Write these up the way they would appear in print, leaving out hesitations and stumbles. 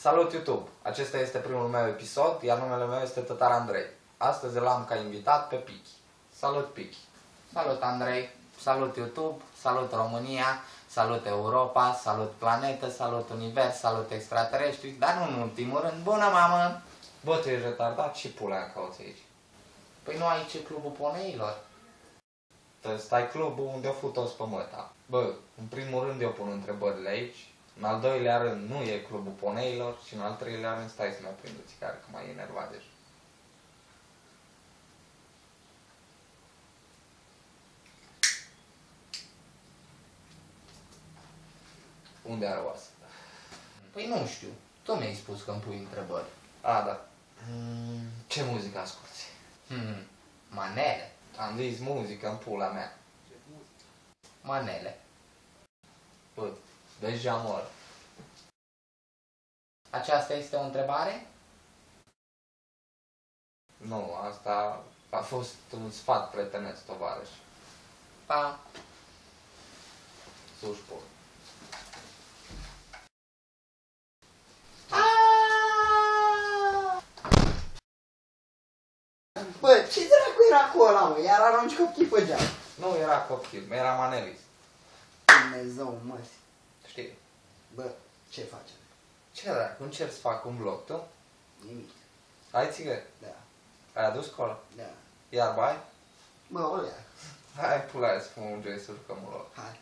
Salut YouTube! Acesta este primul meu episod, iar numele meu este Tătar Andrei. Astăzi îl am ca invitat pe Pichi. Salut, Pichi! Salut, Andrei! Salut, YouTube! Salut, România! Salut, Europa! Salut, planetă! Salut, univers! Salut, extraterestri! Dar nu în ultimul rând, bună, mamă! Bă, tu ești retardat și pulea cauți aici. Păi nu aici e clubul poneilor. Ăsta e clubul unde au făcut toți pe măta. Bă, în primul rând eu pun întrebările aici. În al doilea rând nu e clubul poneilor și în al treilea rând stai să-mi aprind o țigară, că m-ai enervat deja. Unde are oasă? Păi nu știu. Tu mi-ai spus că îmi pui întrebări. A, da. Ce muzică asculti? Manele. Am zis muzică în pula mea. Manele. Bă, deja mor. Aceasta este o întrebare? Nu, asta a fost un sfat prietenesc, tovarăș. Da. Sușpo. Bă, ce dracu era cu ăla, mă? Iar arunci copii pe geam. Nu era copil, era manelist. Dumnezeu, mă. Știi? Bă, ce facem? Ce dracu, încerci să fac un vlog, tu? Nimic. Ai țigări? Da, Ai adus cola? da. Iar bai? Bă, o lea. Hai, pula, să fum un joy, să jucăm un loc. Hai.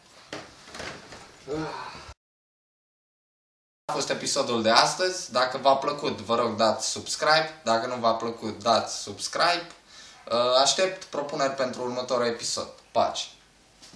A fost episodul de astăzi. Dacă v-a plăcut, vă rog dați subscribe. Dacă nu v-a plăcut, dați subscribe. Aștept propuneri pentru următorul episod. Pace!